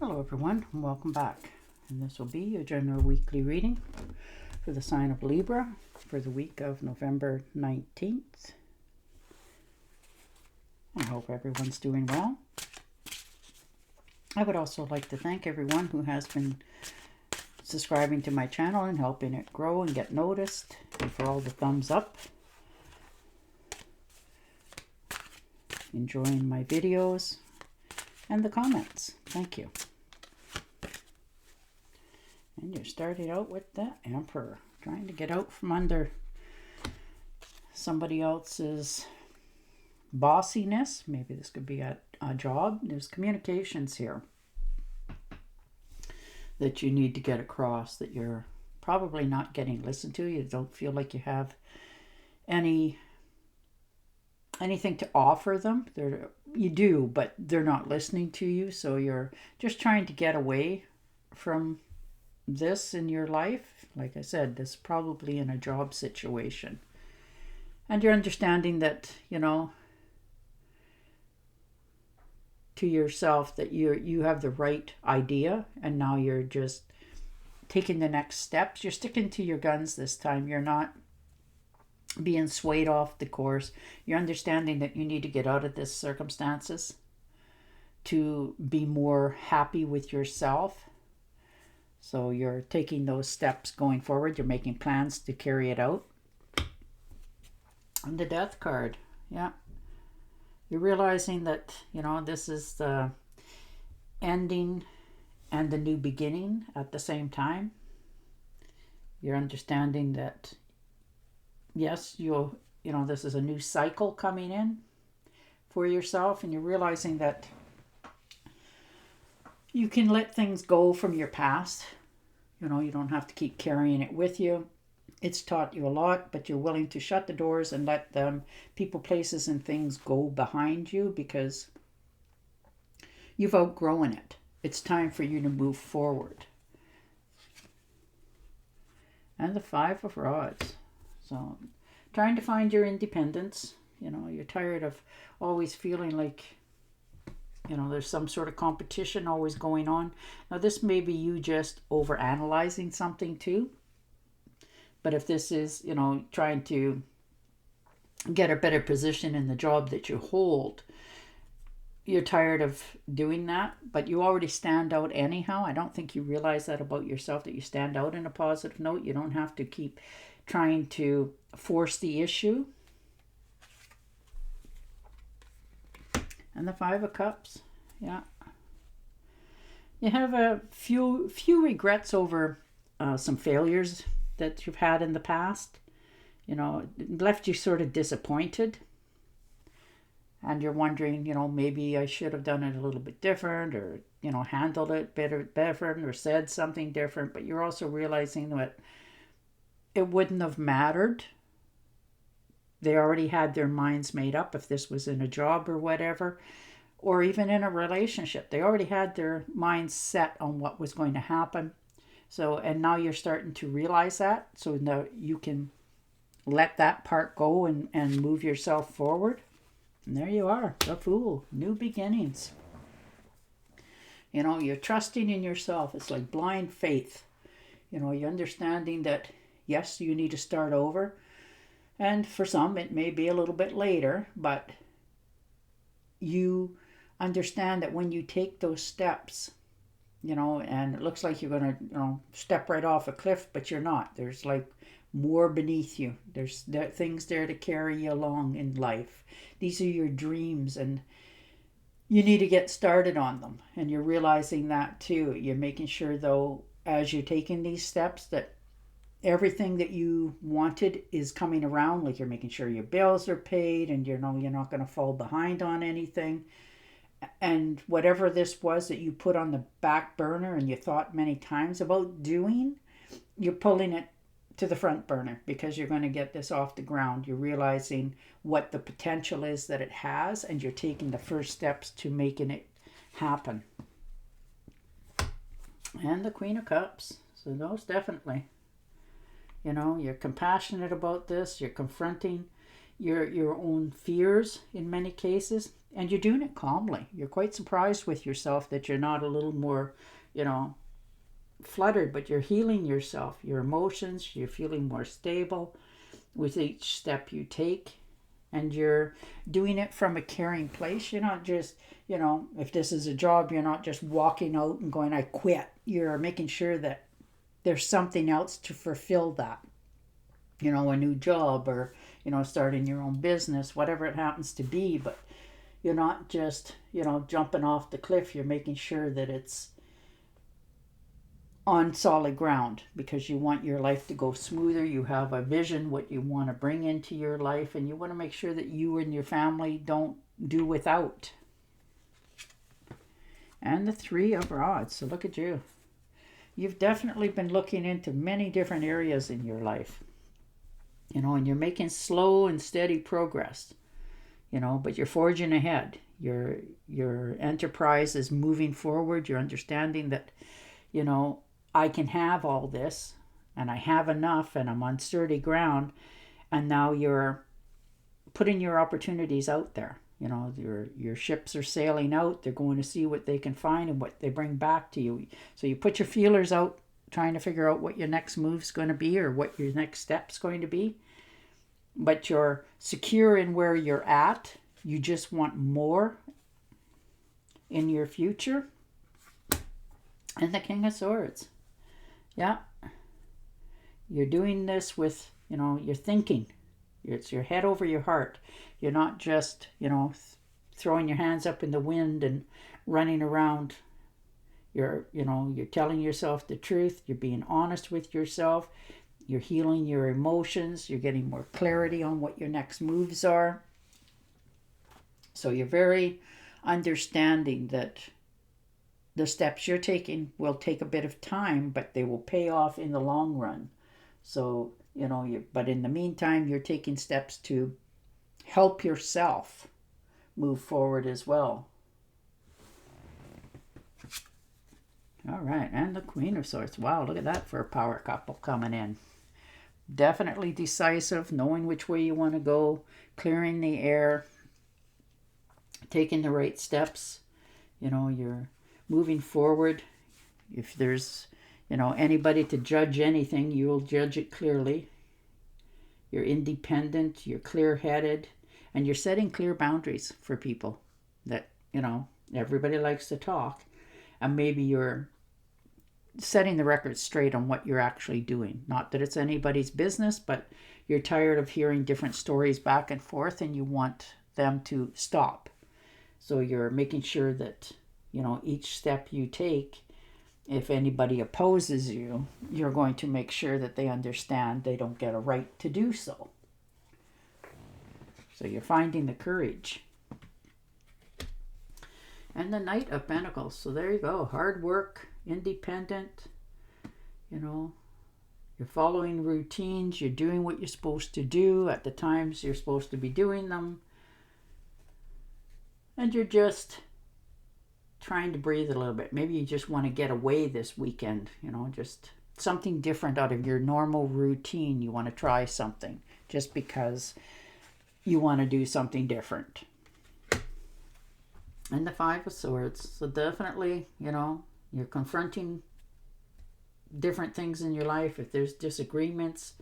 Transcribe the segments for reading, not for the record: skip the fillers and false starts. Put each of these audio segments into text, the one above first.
Hello everyone, and welcome back. And this will be your general weekly reading for the sign of Libra for the week of November 19th. I hope everyone's doing well. I would also like to thank everyone who has been subscribing to my channel and helping it grow and get noticed, and for all the thumbs up. Enjoying my videos and the comments. Thank you. And you're starting out with the Emperor, trying to get out from under somebody else's bossiness. Maybe this could be a job. There's communications here that you need to get across, that you're probably not getting listened to. You don't feel like you have anything to offer them. You do, but they're not listening to you. So you're just trying to get away from this in your life. Like I said, this is probably in a job situation. And you're understanding that, to yourself that you have the right idea, and now you're just taking the next steps. You're sticking to your guns this time. You're not being swayed off the course. You're understanding that you need to get out of this circumstances to be more happy with yourself. So you're taking those steps going forward. You're making plans to carry it out. And the Death card, yeah. You're realizing that, this is the ending and the new beginning at the same time. You're understanding that, yes, this is a new cycle coming in for yourself, and you're realizing that you can let things go from your past. You don't have to keep carrying it with you. It's taught you a lot, but you're willing to shut the doors and let them, people, places, and things go behind you because you've outgrown it. It's time for you to move forward. And the Five of Rods. So, trying to find your independence. You're tired of always feeling like there's some sort of competition always going on. Now, this may be you just overanalyzing something too. But if this is, trying to get a better position in the job that you hold, you're tired of doing that, but you already stand out anyhow. I don't think you realize that about yourself, that you stand out in a positive note. You don't have to keep trying to force the issue. And the Five of Cups, yeah. You have a few regrets over some failures that you've had in the past. It left you sort of disappointed. And you're wondering, maybe I should have done it a little bit different, or, handled it better, or said something different. But you're also realizing that it wouldn't have mattered. They already had their minds made up if this was in a job or whatever, or even in a relationship. They already had their minds set on what was going to happen. So, and now you're starting to realize that. So now you can let that part go and move yourself forward. And there you are, the Fool, new beginnings. You're trusting in yourself. It's like blind faith. You're understanding that, yes, you need to start over. And for some, it may be a little bit later, but you understand that when you take those steps, and it looks like you're going to, step right off a cliff, but you're not. There's like more beneath you. There's things there to carry you along in life. These are your dreams, and you need to get started on them. And you're realizing that too. You're making sure, though, as you're taking these steps, that everything that you wanted is coming around. Like you're making sure your bills are paid, and you're not going to fall behind on anything. And whatever this was that you put on the back burner and you thought many times about doing, you're pulling it to the front burner because you're going to get this off the ground. You're realizing what the potential is that it has, and you're taking the first steps to making it happen. And the Queen of Cups. So those definitely, you're compassionate about this. You're confronting your own fears in many cases. And you're doing it calmly. You're quite surprised with yourself that you're not a little more, fluttered, but you're healing yourself, your emotions, you're feeling more stable with each step you take. And you're doing it from a caring place. You're not just, if this is a job, you're not just walking out and going, I quit. You're making sure that there's something else to fulfill that. A new job or, starting your own business, whatever it happens to be. But you're not just, jumping off the cliff. You're making sure that it's on solid ground because you want your life to go smoother. You have a vision, what you want to bring into your life, and you want to make sure that you and your family don't do without. And the 3 of Rods. So look at you. You've definitely been looking into many different areas in your life. And you're making slow and steady progress. But you're forging ahead. Your enterprise is moving forward. You're understanding that, I can have all this and I have enough and I'm on sturdy ground. And now you're putting your opportunities out there. Your ships are sailing out. They're going to see what they can find and what they bring back to you. So you put your feelers out, trying to figure out what your next move's going to be or what your next step's going to be. But you're secure in where you're at. You just want more in your future. And the King of Swords. Yeah. You're doing this with, you're thinking. It's your head over your heart. You're not just, throwing your hands up in the wind and running around. You're telling yourself the truth. You're being honest with yourself. You're healing your emotions. You're getting more clarity on what your next moves are. So you're very understanding that the steps you're taking will take a bit of time, but they will pay off in the long run. So, but in the meantime, you're taking steps to help yourself move forward as well. All right, and the Queen of Swords. Wow, look at that for a power couple coming in. Definitely decisive, knowing which way you want to go, clearing the air, taking the right steps. You're moving forward. If there's, anybody to judge anything, you'll judge it clearly. You're independent, you're clear-headed, and you're setting clear boundaries for people that, everybody likes to talk. And maybe you're setting the record straight on what you're actually doing. Not that it's anybody's business, but you're tired of hearing different stories back and forth and you want them to stop. So you're making sure that, each step you take, if anybody opposes you, you're going to make sure that they understand they don't get a right to do so. So you're finding the courage. And the Knight of Pentacles. So there you go. Hard work, independent. You're following routines. You're doing what you're supposed to do at the times you're supposed to be doing them. And you're just trying to breathe a little bit. Maybe you just want to get away this weekend. Just something different out of your normal routine. You want to try something just because you want to do something different. And the 5 of Swords. So definitely, you're confronting different things in your life. If there's disagreements,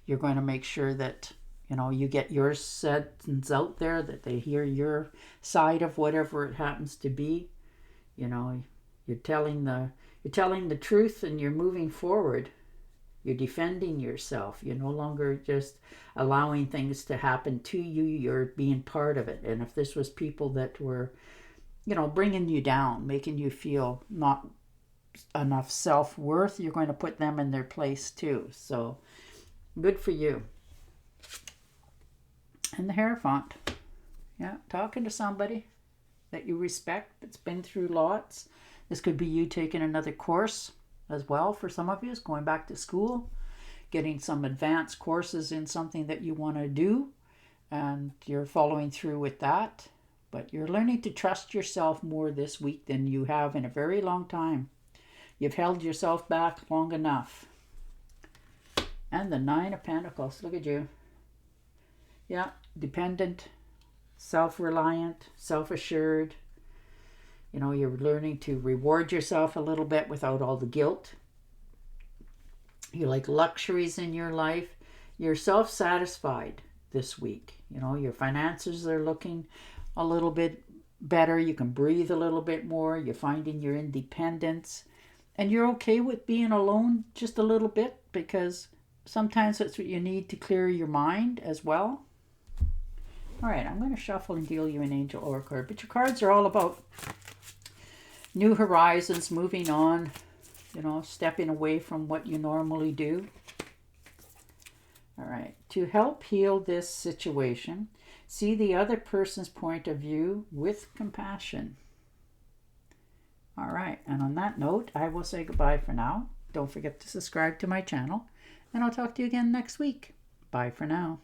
you're going to make sure that, you get your sentence out there, that they hear your side of whatever it happens to be. You're telling the truth and you're moving forward. You're defending yourself. You're no longer just allowing things to happen to you. You're being part of it. And if this was people that were, bringing you down, making you feel not enough self-worth, you're going to put them in their place too. So good for you. And the Hierophant. Yeah, talking to somebody that you respect, that's been through lots. This could be you taking another course as well for some of you, is going back to school, getting some advanced courses in something that you want to do, and you're following through with that. But you're learning to trust yourself more this week than you have in a very long time. You've held yourself back long enough. And the 9 of Pentacles. Look at you. Yeah, dependent, self-reliant, self-assured. You know, you're learning to reward yourself a little bit without all the guilt. You like luxuries in your life. You're self-satisfied this week. You know, your finances are looking a little bit better. You can breathe a little bit more. You're finding your independence. And you're okay with being alone just a little bit, because sometimes that's what you need to clear your mind as well. All right, I'm going to shuffle and deal you an angel oracle card. But your cards are all about new horizons, moving on, you know, stepping away from what you normally do. All right, to help heal this situation, see the other person's point of view with compassion. All right, and on that note, I will say goodbye for now. Don't forget to subscribe to my channel, and I'll talk to you again next week. Bye for now.